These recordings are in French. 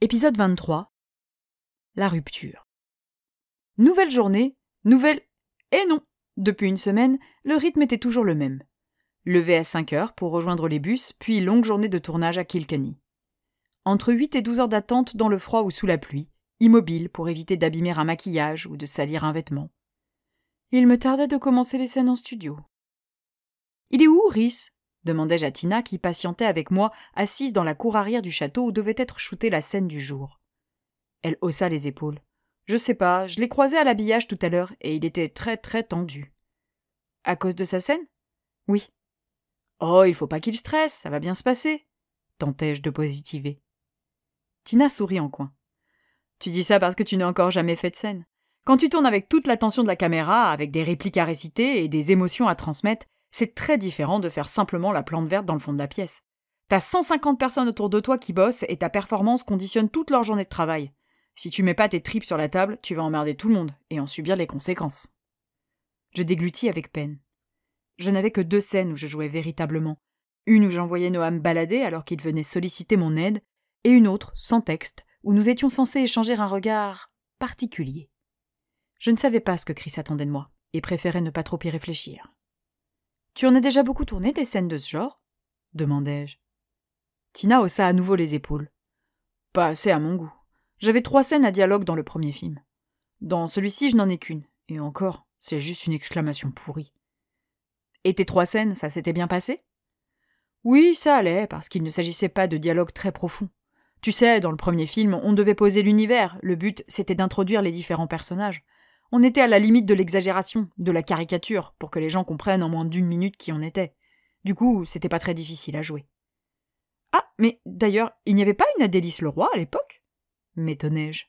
Épisode 23. La rupture. Nouvelle journée, nouvelle... Et non. Depuis une semaine, le rythme était toujours le même. Lever à 5 heures pour rejoindre les bus, puis longue journée de tournage à Kilkenny. Entre 8 et 12 heures d'attente dans le froid ou sous la pluie, immobile pour éviter d'abîmer un maquillage ou de salir un vêtement. Il me tardait de commencer les scènes en studio. « Il est où, Rhys ?» demandai-je à Tina qui patientait avec moi, assise dans la cour arrière du château où devait être shootée la scène du jour. Elle haussa les épaules. « Je sais pas, je l'ai croisé à l'habillage tout à l'heure et il était très très tendu. »« À cause de sa scène ?»« Oui. »« Oh, il faut pas qu'il stresse, ça va bien se passer. » tentai-je de positiver. Tina sourit en coin. « Tu dis ça parce que tu n'as encore jamais fait de scène. Quand tu tournes avec toute l'attention de la caméra, avec des répliques à réciter et des émotions à transmettre, c'est très différent de faire simplement la plante verte dans le fond de la pièce. T'as 150 personnes autour de toi qui bossent et ta performance conditionne toute leur journée de travail. Si tu mets pas tes tripes sur la table, tu vas emmerder tout le monde et en subir les conséquences. » Je déglutis avec peine. Je n'avais que 2 scènes où je jouais véritablement. Une où j'envoyais Noam balader alors qu'il venait solliciter mon aide, et une autre, sans texte, où nous étions censés échanger un regard particulier. Je ne savais pas ce que Chris attendait de moi, et préférais ne pas trop y réfléchir. « Tu en as déjà beaucoup tourné des scènes de ce genre ?» demandai-je. Tina haussa à nouveau les épaules. « Pas assez à mon goût. J'avais 3 scènes à dialogue dans le premier film. Dans celui-ci, je n'en ai qu'une, et encore, c'est juste une exclamation pourrie. »« Et tes 3 scènes, ça s'était bien passé ?» ?»« Oui, ça allait, parce qu'il ne s'agissait pas de dialogue très profond. Tu sais, dans le premier film, on devait poser l'univers, le but, c'était d'introduire les différents personnages. On était à la limite de l'exagération, de la caricature, pour que les gens comprennent en moins d'1 minute qui on était. Du coup, c'était pas très difficile à jouer. »« Ah, mais d'ailleurs, il n'y avait pas une Adélis Leroy à l'époque ?» m'étonnai-je.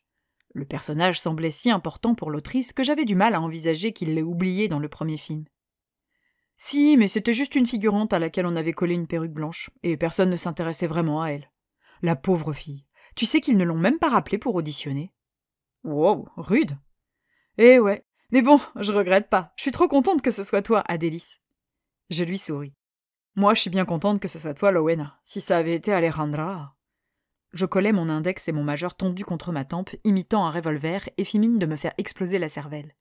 Le personnage semblait si important pour l'autrice que j'avais du mal à envisager qu'il l'ait oublié dans le premier film. « Si, mais c'était juste une figurante à laquelle on avait collé une perruque blanche, et personne ne s'intéressait vraiment à elle. La pauvre fille. Tu sais qu'ils ne l'ont même pas rappelée pour auditionner. » »« Wow, rude !» »« Eh ouais, mais bon, je regrette pas. Je suis trop contente que ce soit toi, Adélis. » Je lui souris. « Moi, je suis bien contente que ce soit toi, Rowena. Si ça avait été Alejandra... » Je collai mon index et mon majeur tendus contre ma tempe, imitant un revolver, et fis mine de me faire exploser la cervelle.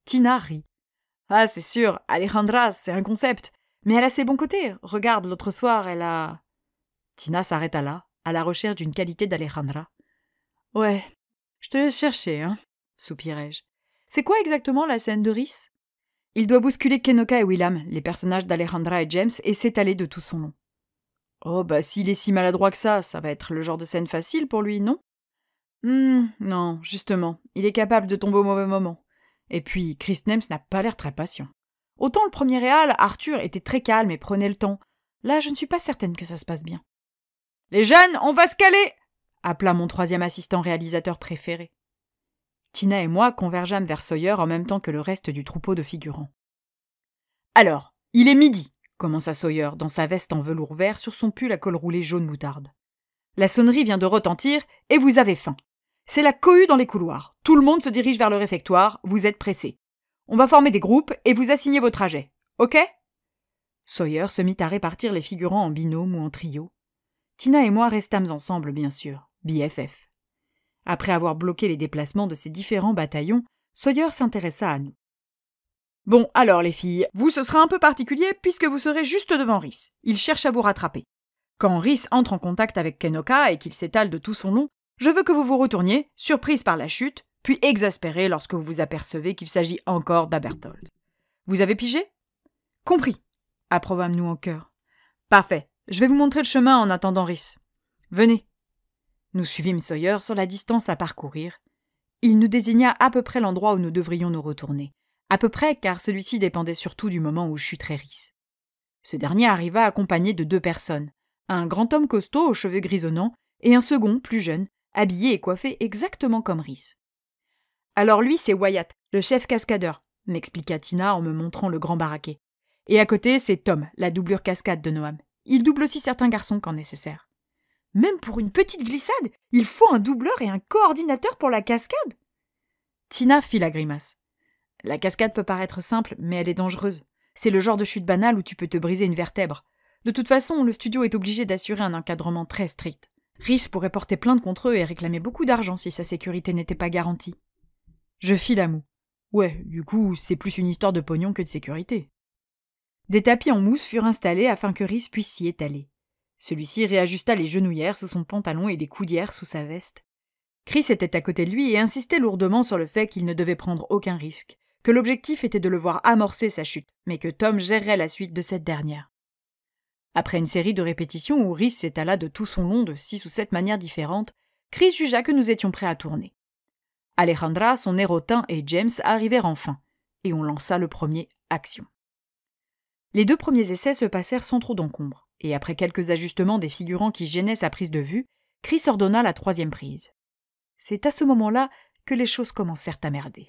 Tina rit. « Ah, c'est sûr, Alejandra, c'est un concept. Mais elle a ses bons côtés. Regarde, l'autre soir, elle a... » Tina s'arrêta là, à la recherche d'une qualité d'Alejandra. « Ouais, je te laisse chercher, hein, soupirai-je. C'est quoi exactement la scène de Rhys ? » Il doit bousculer Kenoka et Willam, les personnages d'Alejandra et James, et s'étaler de tout son long. Oh, bah s'il est si maladroit que ça va être le genre de scène facile pour lui, non ? Non, justement, il est capable de tomber au mauvais moment. Et puis, Chris Nems n'a pas l'air très patient. Autant le premier réal, Arthur, était très calme et prenait le temps. Là, je ne suis pas certaine que ça se passe bien. « Les jeunes, on va se caler !» appela mon 3e assistant réalisateur préféré. Tina et moi convergeâmes vers Sawyer en même temps que le reste du troupeau de figurants. « Alors, il est midi !» commença Sawyer, dans sa veste en velours vert sur son pull à col roulé jaune moutarde. « La sonnerie vient de retentir et vous avez faim. C'est la cohue dans les couloirs. Tout le monde se dirige vers le réfectoire, vous êtes pressés. On va former des groupes et vous assigner vos trajets. Ok ?» Sawyer se mit à répartir les figurants en binôme ou en trio. Tina et moi restâmes ensemble, bien sûr, BFF. Après avoir bloqué les déplacements de ces différents bataillons, Sawyer s'intéressa à nous. « Bon, alors les filles, vous ce sera un peu particulier puisque vous serez juste devant Rhys. Il cherche à vous rattraper. Quand Rhys entre en contact avec Kenoka et qu'il s'étale de tout son long, je veux que vous vous retourniez, surprise par la chute, puis exaspérée lorsque vous vous apercevez qu'il s'agit encore d'Aberthold. Vous avez pigé ? Compris, approuvâmes-nous en chœur. Parfait, je vais vous montrer le chemin en attendant Rhys. Venez. Nous suivîmes Sawyer sur la distance à parcourir. Il nous désigna à peu près l'endroit où nous devrions nous retourner. À peu près, car celui-ci dépendait surtout du moment où chuterait Rhys. Ce dernier arriva accompagné de 2 personnes, un grand homme costaud aux cheveux grisonnants et un second, plus jeune, habillé et coiffé exactement comme Rhys. « Alors lui, c'est Wyatt, le chef cascadeur, » m'expliqua Tina en me montrant le grand baraquet. « Et à côté, c'est Tom, la doublure cascade de Noam. Il double aussi certains garçons quand nécessaire. » Même pour une petite glissade, il faut un doubleur et un coordinateur pour la cascade ? Tina fit la grimace. La cascade peut paraître simple, mais elle est dangereuse. C'est le genre de chute banale où tu peux te briser une vertèbre. De toute façon, le studio est obligé d'assurer un encadrement très strict. Rhys pourrait porter plainte contre eux et réclamer beaucoup d'argent si sa sécurité n'était pas garantie. Je file à mou. Ouais, du coup, c'est plus une histoire de pognon que de sécurité. Des tapis en mousse furent installés afin que Rhys puisse s'y étaler. Celui-ci réajusta les genouillères sous son pantalon et les coudières sous sa veste. Chris était à côté de lui et insistait lourdement sur le fait qu'il ne devait prendre aucun risque, que l'objectif était de le voir amorcer sa chute, mais que Tom gérerait la suite de cette dernière. Après une série de répétitions où Rhys s'étala de tout son long de 6 ou 7 manières différentes, Chris jugea que nous étions prêts à tourner. Alejandra, son Nérotin et James arrivèrent enfin, et on lança le premier « Action ». Les 2 premiers essais se passèrent sans trop d'encombre, et après quelques ajustements des figurants qui gênaient sa prise de vue, Chris ordonna la 3e prise. C'est à ce moment-là que les choses commencèrent à merder.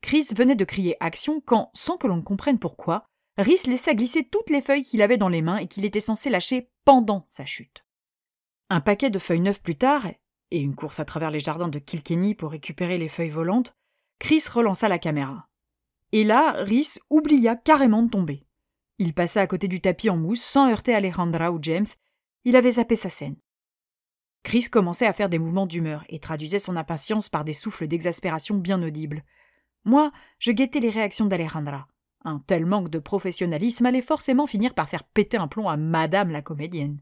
Chris venait de crier « Action » quand, sans que l'on comprenne pourquoi, Rhys laissa glisser toutes les feuilles qu'il avait dans les mains et qu'il était censé lâcher pendant sa chute. Un paquet de feuilles neuves plus tard, et une course à travers les jardins de Kilkenny pour récupérer les feuilles volantes, Chris relança la caméra. Et là, Rhys oublia carrément de tomber. Il passa à côté du tapis en mousse sans heurter Alejandra ou James. Il avait zappé sa scène. Chris commençait à faire des mouvements d'humeur et traduisait son impatience par des souffles d'exaspération bien audibles. Moi, je guettais les réactions d'Alejandra. Un tel manque de professionnalisme allait forcément finir par faire péter un plomb à Madame la comédienne.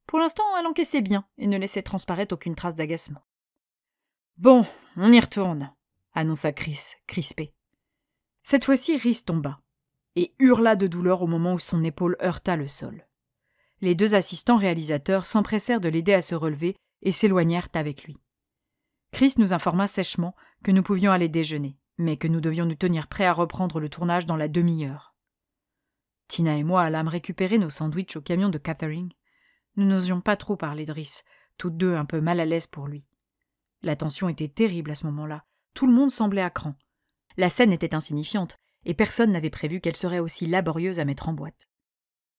Pour l'instant, elle encaissait bien et ne laissait transparaître aucune trace d'agacement. « Bon, on y retourne », annonça Chris, crispé. Cette fois-ci, Rhys tomba et hurla de douleur au moment où son épaule heurta le sol. Les 2 assistants réalisateurs s'empressèrent de l'aider à se relever et s'éloignèrent avec lui. Chris nous informa sèchement que nous pouvions aller déjeuner, mais que nous devions nous tenir prêts à reprendre le tournage dans la demi-heure. Tina et moi allâmes récupérer nos sandwichs au camion de Catherine. Nous n'osions pas trop parler de Rhys, toutes 2 un peu mal à l'aise pour lui. La tension était terrible à ce moment-là. Tout le monde semblait à cran. La scène était insignifiante, et personne n'avait prévu qu'elle serait aussi laborieuse à mettre en boîte.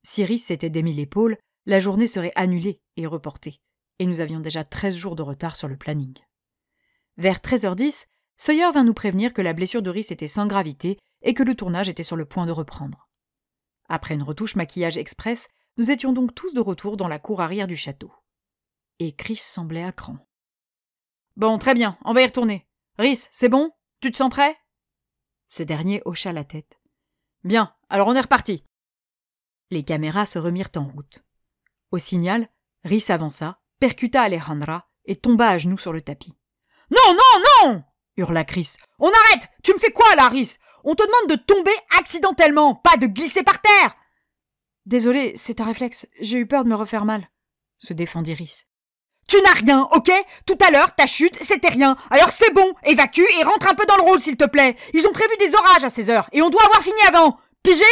Si Rhys s'était démis l'épaule, la journée serait annulée et reportée, et nous avions déjà 13 jours de retard sur le planning. Vers 13h10, Sawyer vint nous prévenir que la blessure de Rhys était sans gravité et que le tournage était sur le point de reprendre. Après une retouche maquillage express, nous étions donc tous de retour dans la cour arrière du château. Et Chris semblait à cran. « Bon, très bien, on va y retourner. Rhys, c'est bon? Tu te sens prêt ?» Ce dernier hocha la tête. « Bien, alors on est reparti. » Les caméras se remirent en route. Au signal, Rhys avança, percuta Alejandra et tomba à genoux sur le tapis. « Non, non, non !» hurla Chris. « On arrête! Tu me fais quoi là, Rhys? On te demande de tomber accidentellement, pas de glisser par terre !»« Désolé, c'est un réflexe. J'ai eu peur de me refaire mal. » se défendit Rhys. « Tu n'as rien, ok? Tout à l'heure, ta chute, c'était rien. Alors c'est bon, évacue et rentre un peu dans le rôle, s'il te plaît. Ils ont prévu des orages à 16h et on doit avoir fini avant. Pigé ?»«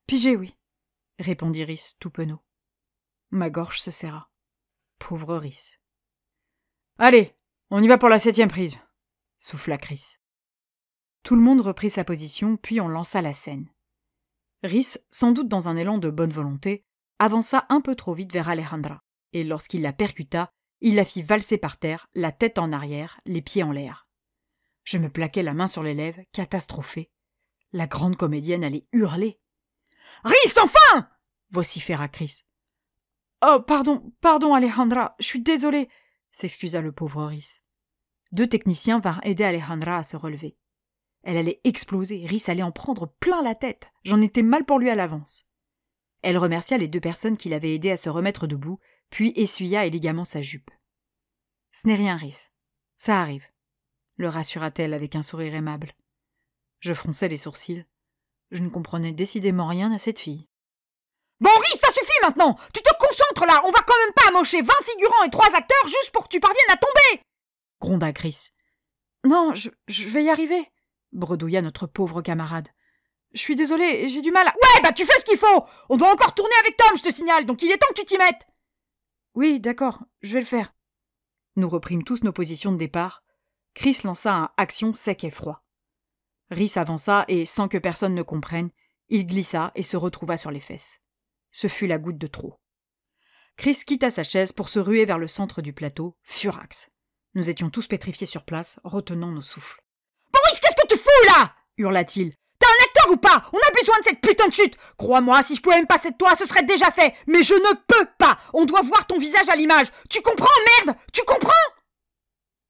Pigé, oui, » répondit Rhys tout penaud. Ma gorge se serra. Pauvre Rhys. « Allez, on y va pour la 7e prise », souffla Chris. Tout le monde reprit sa position, puis on lança la scène. Rhys, sans doute dans un élan de bonne volonté, avança un peu trop vite vers Alejandra, et lorsqu'il la percuta, il la fit valser par terre, la tête en arrière, les pieds en l'air. Je me plaquai la main sur les lèvres, catastrophé. La grande comédienne allait hurler. « Rhys, enfin !» vociféra Chris. « Oh, pardon, Alejandra, je suis désolé !» s'excusa le pauvre Rhys. 2 techniciens vinrent aider Alejandra à se relever. Elle allait exploser, Rhys allait en prendre plein la tête. J'en étais mal pour lui à l'avance. Elle remercia les 2 personnes qui l'avaient aidé à se remettre debout, puis essuya élégamment sa jupe. « Ce n'est rien, Rhys. Ça arrive, » le rassura-t-elle avec un sourire aimable. Je fronçai les sourcils. Je ne comprenais décidément rien à cette fille. « Bon, Rhys, ça suffit maintenant! Tu te concentres là! On va quand même pas amocher 20 figurants et 3 acteurs juste pour que tu parviennes à tomber !» gronda Chris. « Non, je vais y arriver !» bredouilla notre pauvre camarade. « Je suis désolée, j'ai du mal à... »« Ouais, bah tu fais ce qu'il faut! On doit encore tourner avec Tom, je te signale, donc il est temps que tu t'y mettes !»« Oui, d'accord, je vais le faire. » Nous reprîmes tous nos positions de départ. Chris lança un action sec et froid. Rhys avança et, sans que personne ne comprenne, il glissa et se retrouva sur les fesses. Ce fut la goutte de trop. Chris quitta sa chaise pour se ruer vers le centre du plateau, furax. Nous étions tous pétrifiés sur place, retenant nos souffles. « Boris, qu'est-ce que tu fous là ?» hurla-t-il. « T'as un acteur d'accord ou pas? On a besoin de cette putain de chute! Crois-moi, si je pouvais me passer de toi, ce serait déjà fait! Mais je ne peux pas! On doit voir ton visage à l'image! Tu comprends, merde? Tu comprends?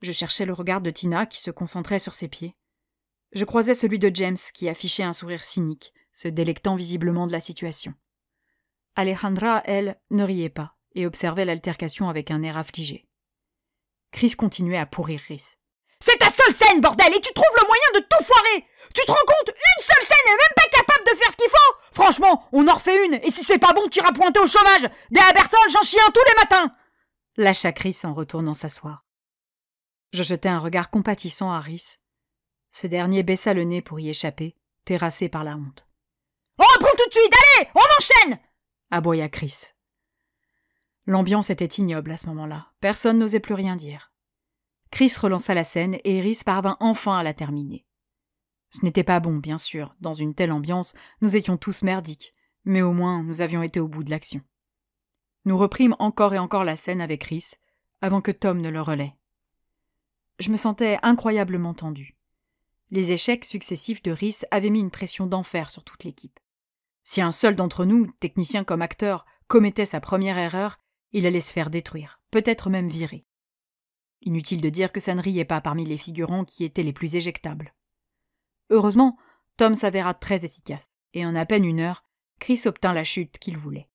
Je cherchais le regard de Tina qui se concentrait sur ses pieds. Je croisais celui de James qui affichait un sourire cynique, se délectant visiblement de la situation. Alejandra, elle, ne riait pas et observait l'altercation avec un air affligé. Chris continuait à pourrir Rhys. C'est ta seule scène, bordel, et tu trouves le moyen de tout foirer! Tu te rends compte? Une seule scène et même pas capable de faire ce qu'il faut! Franchement, on en refait une, et si c'est pas bon, tu iras pointer au chômage! Des Aberson, j'en chie un tous les matins! Lâcha Chris en retournant s'asseoir. Je jetai un regard compatissant à Rhys. Ce dernier baissa le nez pour y échapper, terrassé par la honte. On reprend tout de suite, allez, on enchaîne! Aboya Chris. L'ambiance était ignoble à ce moment-là. Personne n'osait plus rien dire. Chris relança la scène et Rhys parvint enfin à la terminer. Ce n'était pas bon, bien sûr. Dans une telle ambiance, nous étions tous merdiques, mais au moins nous avions été au bout de l'action. Nous reprîmes encore et encore la scène avec Rhys, avant que Tom ne le relaie. Je me sentais incroyablement tendu. Les échecs successifs de Rhys avaient mis une pression d'enfer sur toute l'équipe. Si un seul d'entre nous, technicien comme acteur, commettait sa première erreur, il allait se faire détruire, peut-être même virer. Inutile de dire que ça ne riait pas parmi les figurants qui étaient les plus éjectables. Heureusement, Tom s'avéra très efficace, et en à peine 1 heure, Chris obtint la chute qu'il voulait.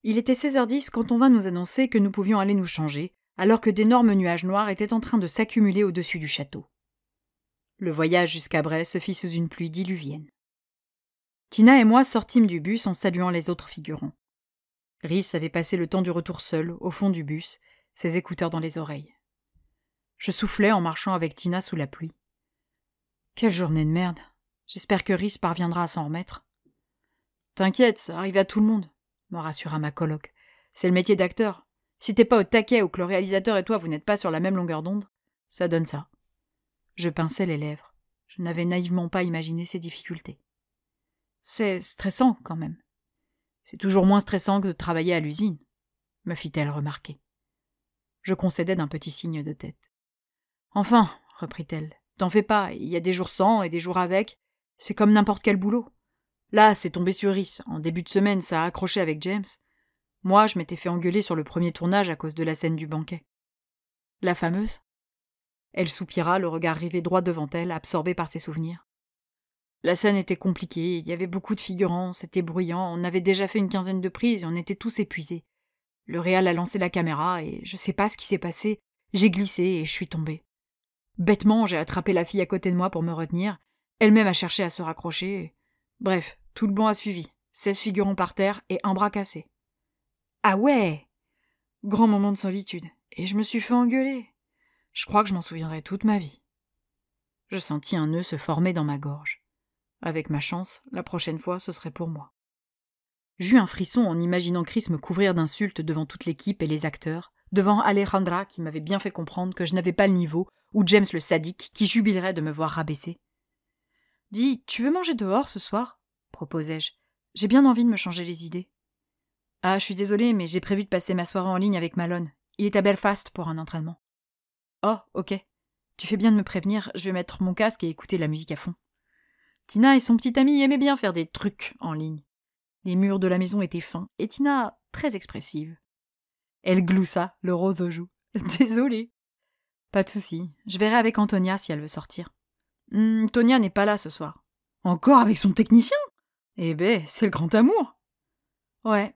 Il était 16h10 quand on vint nous annoncer que nous pouvions aller nous changer, alors que d'énormes nuages noirs étaient en train de s'accumuler au-dessus du château. Le voyage jusqu'à Bray se fit sous une pluie diluvienne. Tina et moi sortîmes du bus en saluant les autres figurants. Rhys avait passé le temps du retour seul, au fond du bus, ses écouteurs dans les oreilles. Je soufflais en marchant avec Tina sous la pluie. Quelle journée de merde. J'espère que Rhys parviendra à s'en remettre. T'inquiète, ça arrive à tout le monde, me rassura ma coloc. C'est le métier d'acteur. Si t'es pas au taquet ou que le réalisateur et toi vous n'êtes pas sur la même longueur d'onde, ça donne ça. Je pinçais les lèvres. Je n'avais naïvement pas imaginé ces difficultés. C'est stressant, quand même. C'est toujours moins stressant que de travailler à l'usine, me fit-elle remarquer. Je concédai d'un petit signe de tête. Enfin, reprit-elle, t'en fais pas, il y a des jours sans et des jours avec, c'est comme n'importe quel boulot. Là, c'est tombé sur Rhys, en début de semaine, ça a accroché avec James. Moi, je m'étais fait engueuler sur le premier tournage à cause de la scène du banquet. La fameuse? Elle soupira, le regard rivé droit devant elle, absorbée par ses souvenirs. La scène était compliquée, il y avait beaucoup de figurants, c'était bruyant, on avait déjà fait une 15aine de prises et on était tous épuisés. Le réal a lancé la caméra et je sais pas ce qui s'est passé, j'ai glissé et je suis tombée. Bêtement, j'ai attrapé la fille à côté de moi pour me retenir, elle-même a cherché à se raccrocher. Bref, tout le banc a suivi, 16 figurants par terre et un bras cassé. Ah ouais! Grand moment de solitude, et je me suis fait engueuler. Je crois que je m'en souviendrai toute ma vie. Je sentis un nœud se former dans ma gorge. Avec ma chance, la prochaine fois, ce serait pour moi. J'eus un frisson en imaginant Chris me couvrir d'insultes devant toute l'équipe et les acteurs, devant Alejandra qui m'avait bien fait comprendre que je n'avais pas le niveau, ou James le sadique qui jubilerait de me voir rabaisser. « Dis, tu veux manger dehors ce soir ?» proposai-je. « J'ai bien envie de me changer les idées. »« Ah, je suis désolée, mais j'ai prévu de passer ma soirée en ligne avec Malone. Il est à Belfast pour un entraînement. »« Oh, ok. Tu fais bien de me prévenir, je vais mettre mon casque et écouter la musique à fond. » Tina et son petit ami aimaient bien faire des trucs en ligne. Les murs de la maison étaient fins, et Tina très expressive. Elle gloussa, le rose aux joues. « Désolée. »« Pas de souci, je verrai avec Antonia si elle veut sortir. »« Tonia n'est pas là ce soir. »« Encore avec son technicien ? Eh ben, c'est le grand amour. »« Ouais.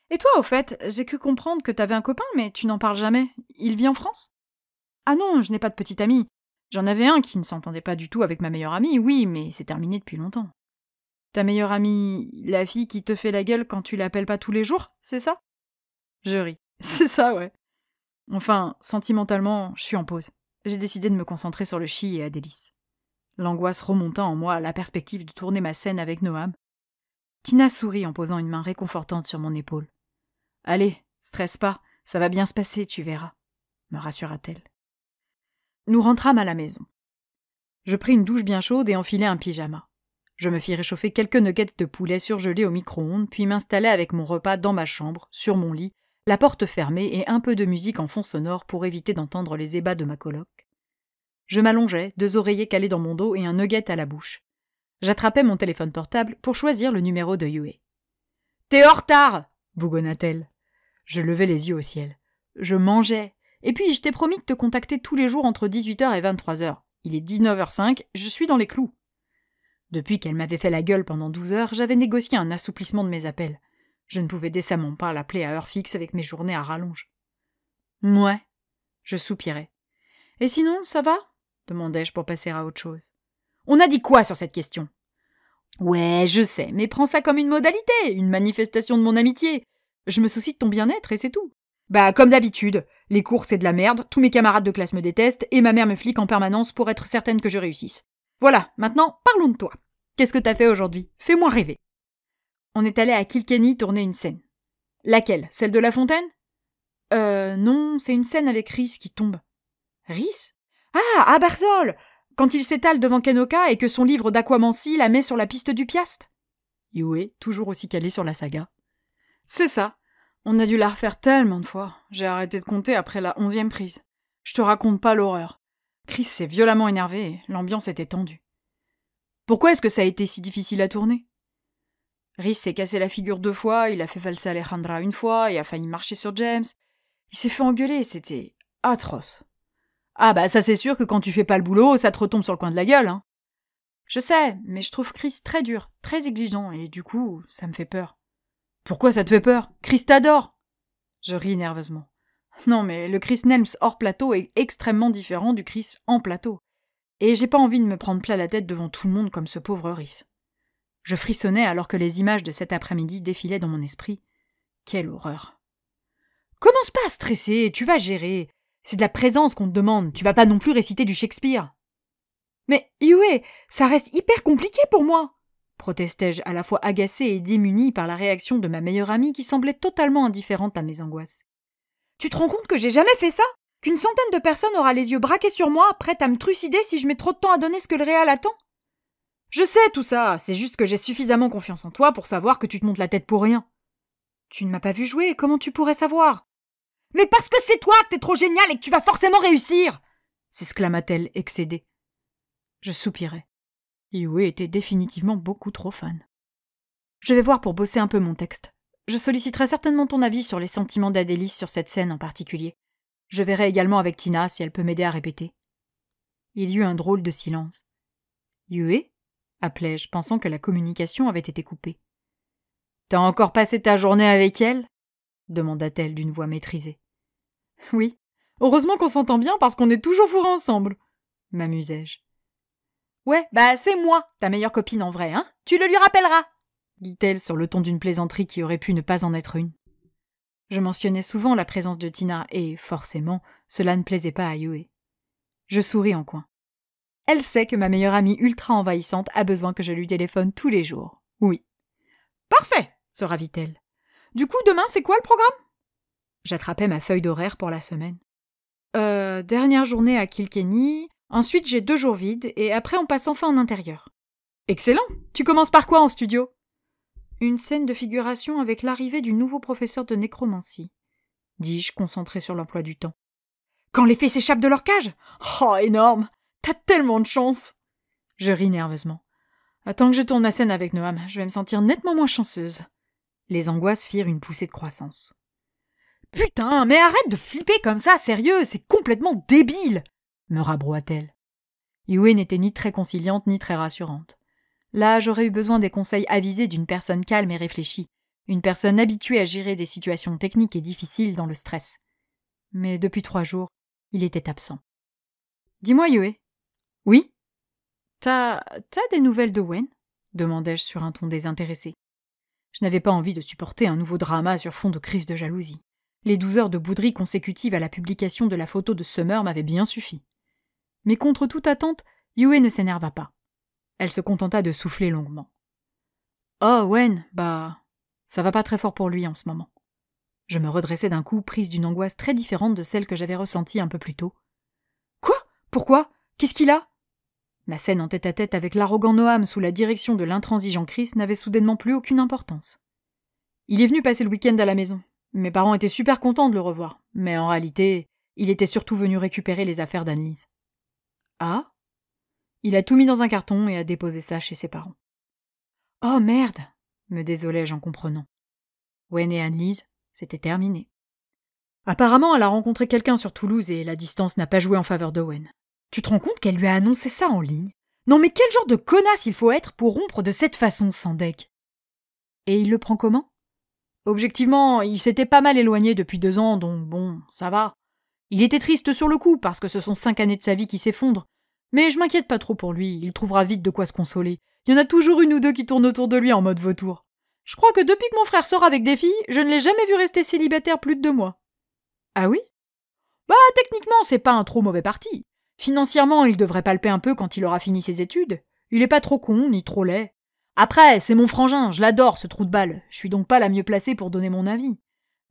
Et toi, au fait, j'ai cru comprendre que t'avais un copain, mais tu n'en parles jamais. Il vit en France ? » ?»« Ah non, je n'ai pas de petit ami. J'en avais un qui ne s'entendait pas du tout avec ma meilleure amie, oui, mais c'est terminé depuis longtemps. » « Ta meilleure amie, la fille qui te fait la gueule quand tu l'appelles pas tous les jours, c'est ça ? » Je ris. « C'est ça, ouais. Enfin, sentimentalement, je suis en pause. J'ai décidé de me concentrer sur le chi et Adélis. » L'angoisse remonta en moi à la perspective de tourner ma scène avec Noam. Tina sourit en posant une main réconfortante sur mon épaule. « Allez, stresse pas, ça va bien se passer, tu verras, » me rassura-t-elle. Nous rentrâmes à la maison. Je pris une douche bien chaude et enfilai un pyjama. Je me fis réchauffer quelques nuggets de poulet surgelés au micro-ondes, puis m'installai avec mon repas dans ma chambre, sur mon lit, la porte fermée et un peu de musique en fond sonore pour éviter d'entendre les ébats de ma coloc. Je m'allongeai, 2 oreillers calés dans mon dos et un nugget à la bouche. J'attrapais mon téléphone portable pour choisir le numéro de Yue. « T'es en retard !» bougonna-t-elle. Je levai les yeux au ciel. Je mangeais. Et puis, je t'ai promis de te contacter tous les jours entre 18h et 23h. Il est 19h05, je suis dans les clous. Depuis qu'elle m'avait fait la gueule pendant 12 heures, j'avais négocié un assouplissement de mes appels. Je ne pouvais décemment pas l'appeler à heure fixe avec mes journées à rallonge. « Mouais. » Je soupirais. « Et sinon, ça va ?» demandai-je pour passer à autre chose. « On a dit quoi sur cette question ?»« Ouais, je sais, mais prends ça comme une modalité, une manifestation de mon amitié. Je me soucie de ton bien-être et c'est tout. Bah, comme d'habitude, les cours c'est de la merde, tous mes camarades de classe me détestent et ma mère me flique en permanence pour être certaine que je réussisse. Voilà, maintenant, parlons de toi. Qu'est-ce que t'as fait aujourd'hui? Fais-moi rêver. » On est allé à Kilkenny tourner une scène. « Laquelle? Celle de la fontaine ?»« Non, c'est une scène avec Rhys qui tombe. »« Rhys? Ah, Aberthol! Quand il s'étale devant Kenoka et que son livre d'aquamancie la met sur la piste du Piast ?» Yue, toujours aussi calé sur la saga. « C'est ça. On a dû la refaire tellement de fois. J'ai arrêté de compter après la 11e prise. Je te raconte pas l'horreur. Chris s'est violemment énervé et l'ambiance était tendue. »« Pourquoi est-ce que ça a été si difficile à tourner ?» Rhys s'est cassé la figure 2 fois, il a fait valser Alejandra 1 fois et a failli marcher sur James. Il s'est fait engueuler, c'était atroce. Ah bah ça c'est sûr que quand tu fais pas le boulot, ça te retombe sur le coin de la gueule, hein. Je sais, mais je trouve Chris très dur, très exigeant, et du coup, ça me fait peur. Pourquoi ça te fait peur? Chris t'adore! Je ris nerveusement. Non mais le Chris Nelms hors plateau est extrêmement différent du Chris en plateau. Et j'ai pas envie de me prendre plein la tête devant tout le monde comme ce pauvre Rhys. Je frissonnais alors que les images de cet après-midi défilaient dans mon esprit. Quelle horreur! Commence pas à stresser, tu vas gérer. C'est de la présence qu'on te demande, tu vas pas non plus réciter du Shakespeare. Mais Yue, ça reste hyper compliqué pour moi, protestai-je à la fois agacée et démunie par la réaction de ma meilleure amie qui semblait totalement indifférente à mes angoisses. Tu te rends compte que j'ai jamais fait ça? Qu'une centaine de personnes aura les yeux braqués sur moi, prête à me trucider si je mets trop de temps à donner ce que le réal attend? Je sais tout ça, c'est juste que j'ai suffisamment confiance en toi pour savoir que tu te montes la tête pour rien. Tu ne m'as pas vu jouer, comment tu pourrais savoir? Mais parce que c'est toi que t'es trop génial et que tu vas forcément réussir! S'exclama-t-elle, excédée. Je soupirai. Yue était définitivement beaucoup trop fan. Je vais voir pour bosser un peu mon texte. Je solliciterai certainement ton avis sur les sentiments d'Adélis sur cette scène en particulier. Je verrai également avec Tina si elle peut m'aider à répéter. Il y eut un drôle de silence. Yue? Appelai-je, pensant que la communication avait été coupée. T'as encore passé ta journée avec elle? Demanda-t-elle d'une voix maîtrisée. Oui, heureusement qu'on s'entend bien parce qu'on est toujours fourrés ensemble, m'amusai-je. Ouais, bah c'est moi, ta meilleure copine en vrai, hein? Tu le lui rappelleras, dit-elle sur le ton d'une plaisanterie qui aurait pu ne pas en être une. Je mentionnais souvent la présence de Tina et, forcément, cela ne plaisait pas à Yue. Je souris en coin. Elle sait que ma meilleure amie ultra envahissante a besoin que je lui téléphone tous les jours. Oui. Parfait, se ravit-elle. Du coup, demain, c'est quoi le programme? J'attrapais ma feuille d'horaire pour la semaine. Dernière journée à Kilkenny, ensuite j'ai 2 jours vides, et après on passe enfin en intérieur. Excellent! Tu commences par quoi en studio? Une scène de figuration avec l'arrivée du nouveau professeur de nécromancie, dis-je, concentré sur l'emploi du temps. Quand les fées s'échappent de leur cage? Oh, énorme! T'as tellement de chance! Je ris nerveusement. Attends que je tourne ma scène avec Noam, je vais me sentir nettement moins chanceuse. Les angoisses firent une poussée de croissance. Putain, mais arrête de flipper comme ça, sérieux, c'est complètement débile! Me rabroua-t-elle. Yue n'était ni très conciliante ni très rassurante. Là, j'aurais eu besoin des conseils avisés d'une personne calme et réfléchie, une personne habituée à gérer des situations techniques et difficiles dans le stress. Mais depuis 3 jours, il était absent. Dis-moi, Yue. Oui? T'as des nouvelles de Wen? Demandai-je sur un ton désintéressé. Je n'avais pas envie de supporter un nouveau drama sur fond de crise de jalousie. Les 12 heures de bouderie consécutives à la publication de la photo de Summer m'avaient bien suffi. Mais contre toute attente, Yue ne s'énerva pas. Elle se contenta de souffler longuement. « Oh, Wen, bah, ça va pas très fort pour lui en ce moment. » Je me redressai d'un coup, prise d'une angoisse très différente de celle que j'avais ressentie un peu plus tôt. « Quoi? Pourquoi? Qu'est-ce qu'il a ?» Ma scène en tête-à-tête avec l'arrogant Noam sous la direction de l'intransigeant Chris n'avait soudainement plus aucune importance. Il est venu passer le week-end à la maison. Mes parents étaient super contents de le revoir, mais en réalité, il était surtout venu récupérer les affaires d'Annelise. Ah? Il a tout mis dans un carton et a déposé ça chez ses parents. « Oh merde !» me désolai-je en comprenant. Wen et Annelise, c'était terminé. Apparemment, elle a rencontré quelqu'un sur Toulouse et la distance n'a pas joué en faveur de Wen. Tu te rends compte qu'elle lui a annoncé ça en ligne? Non mais quel genre de connasse il faut être pour rompre de cette façon, Sandek? Et il le prend comment? Objectivement, il s'était pas mal éloigné depuis 2 ans, donc bon, ça va. Il était triste sur le coup, parce que ce sont 5 années de sa vie qui s'effondrent. Mais je m'inquiète pas trop pour lui, il trouvera vite de quoi se consoler. Il y en a toujours une ou deux qui tournent autour de lui en mode vautour. Je crois que depuis que mon frère sort avec des filles, je ne l'ai jamais vu rester célibataire plus de 2 mois. Ah oui? Bah, techniquement, c'est pas un trop mauvais parti. Financièrement, il devrait palper un peu quand il aura fini ses études. Il est pas trop con, ni trop laid. Après, c'est mon frangin, je l'adore, ce trou de balle. Je suis donc pas la mieux placée pour donner mon avis.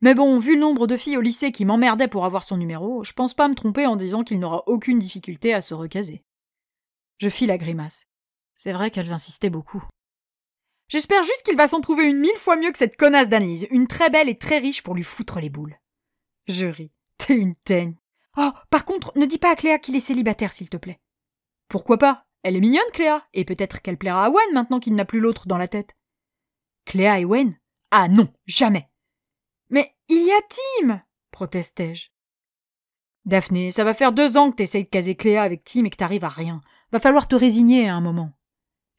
Mais bon, vu le nombre de filles au lycée qui m'emmerdaient pour avoir son numéro, je pense pas me tromper en disant qu'il n'aura aucune difficulté à se recaser. Je fis la grimace. C'est vrai qu'elles insistaient beaucoup. J'espère juste qu'il va s'en trouver une 1000 fois mieux que cette connasse d'Annelise, une très belle et très riche pour lui foutre les boules. Je ris. T'es une teigne. Oh, par contre, ne dis pas à Cléa qu'il est célibataire, s'il te plaît. Pourquoi pas? Elle est mignonne, Cléa, et peut-être qu'elle plaira à Wen maintenant qu'il n'a plus l'autre dans la tête. Cléa et Wen? Ah non, jamais. Mais il y a Tim, protestai-je. Daphné, ça va faire 2 ans que t'essayes de caser Cléa avec Tim et que t'arrives à rien. Va falloir te résigner à un moment.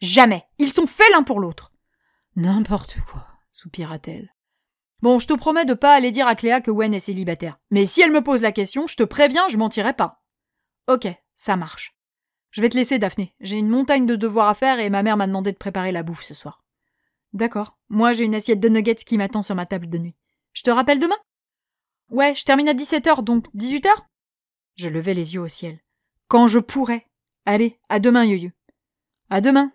Jamais. Ils sont faits l'un pour l'autre. N'importe quoi, soupira-t-elle. Bon, je te promets de pas aller dire à Cléa que Wen est célibataire. Mais si elle me pose la question, je te préviens, je mentirai pas. Ok, ça marche. Je vais te laisser, Daphné. J'ai une montagne de devoirs à faire et ma mère m'a demandé de préparer la bouffe ce soir. D'accord. Moi, j'ai une assiette de nuggets qui m'attend sur ma table de nuit. Je te rappelle demain? Ouais, je termine à 17h, donc 18h? Je levai les yeux au ciel. Quand je pourrai. Allez, à demain, Yoyo. À demain.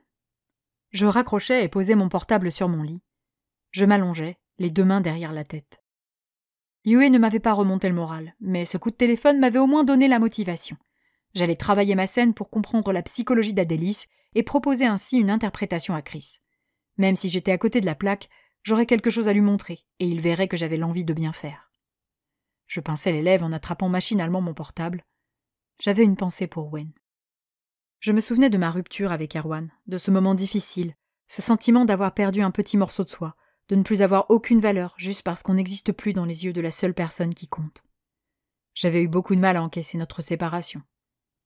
Je raccrochai et posai mon portable sur mon lit. Je m'allongeai, les 2 mains derrière la tête. Yue ne m'avait pas remonté le moral, mais ce coup de téléphone m'avait au moins donné la motivation. J'allais travailler ma scène pour comprendre la psychologie d'Adélis et proposer ainsi une interprétation à Chris. Même si j'étais à côté de la plaque, j'aurais quelque chose à lui montrer, et il verrait que j'avais l'envie de bien faire. Je pinçai les lèvres en attrapant machinalement mon portable. J'avais une pensée pour Wen. Je me souvenais de ma rupture avec Erwan, de ce moment difficile, ce sentiment d'avoir perdu un petit morceau de soi, de ne plus avoir aucune valeur juste parce qu'on n'existe plus dans les yeux de la seule personne qui compte. J'avais eu beaucoup de mal à encaisser notre séparation.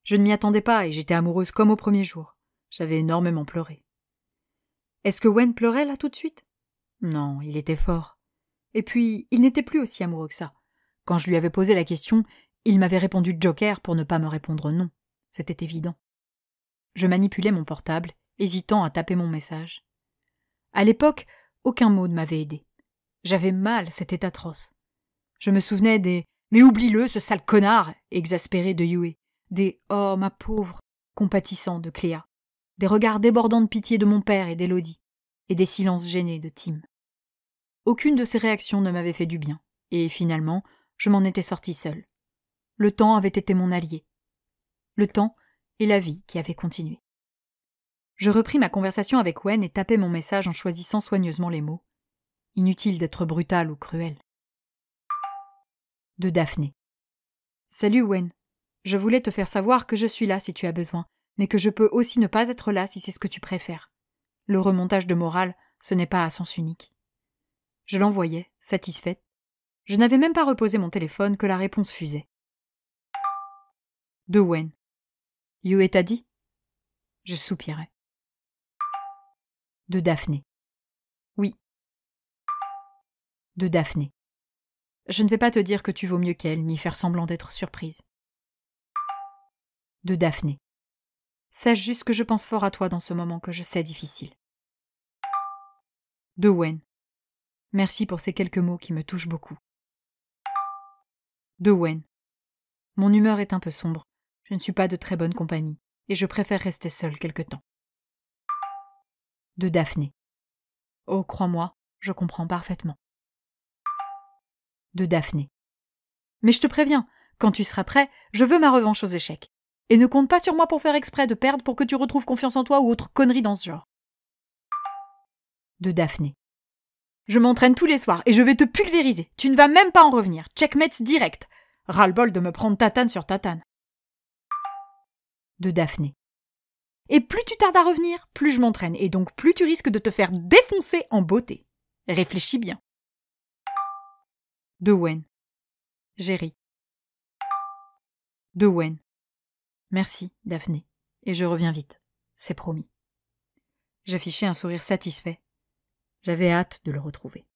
Je ne m'y attendais pas et j'étais amoureuse comme au premier jour. J'avais énormément pleuré. Est-ce que Wen pleurait là tout de suite? Non, il était fort. Et puis, il n'était plus aussi amoureux que ça. Quand je lui avais posé la question, il m'avait répondu Joker pour ne pas me répondre non. C'était évident. Je manipulais mon portable, hésitant à taper mon message. À l'époque, aucun mot ne m'avait aidé. J'avais mal, c'était atroce. Je me souvenais des « mais oublie-le, ce sale connard !» exaspérés de Yue, des « oh, ma pauvre !» compatissants de Cléa, des regards débordants de pitié de mon père et d'Élodie, et des silences gênés de Tim. Aucune de ces réactions ne m'avait fait du bien, et finalement, je m'en étais sortie seule. Le temps avait été mon allié. Le temps et la vie qui avaient continué. Je repris ma conversation avec Wen et tapai mon message en choisissant soigneusement les mots. Inutile d'être brutal ou cruel. De Daphné. Salut Wen. Je voulais te faire savoir que je suis là si tu as besoin, mais que je peux aussi ne pas être là si c'est ce que tu préfères. Le remontage de morale, ce n'est pas à sens unique. Je l'envoyais, satisfaite. Je n'avais même pas reposé mon téléphone que la réponse fusait. De Wen. Yue t'a dit? Je soupirais. De Daphné. Oui. De Daphné. Je ne vais pas te dire que tu vaux mieux qu'elle, ni faire semblant d'être surprise. De Daphné. Sache juste que je pense fort à toi dans ce moment que je sais difficile. De Wen. Merci pour ces quelques mots qui me touchent beaucoup. De Wen. Mon humeur est un peu sombre. Je ne suis pas de très bonne compagnie, et je préfère rester seule quelque temps. De Daphné. Oh, crois-moi, je comprends parfaitement. De Daphné. Mais je te préviens, quand tu seras prêt, je veux ma revanche aux échecs. Et ne compte pas sur moi pour faire exprès de perdre pour que tu retrouves confiance en toi ou autre connerie dans ce genre. De Daphné. Je m'entraîne tous les soirs et je vais te pulvériser. Tu ne vas même pas en revenir. Checkmate direct. Ras-le-bol de me prendre tatane sur tatane. De Daphné. Et plus tu tardes à revenir, plus je m'entraîne, et donc plus tu risques de te faire défoncer en beauté. Réfléchis bien. De Wen. Jerry. De Wen. Merci, Daphné, et je reviens vite, c'est promis. J'affichais un sourire satisfait. J'avais hâte de le retrouver.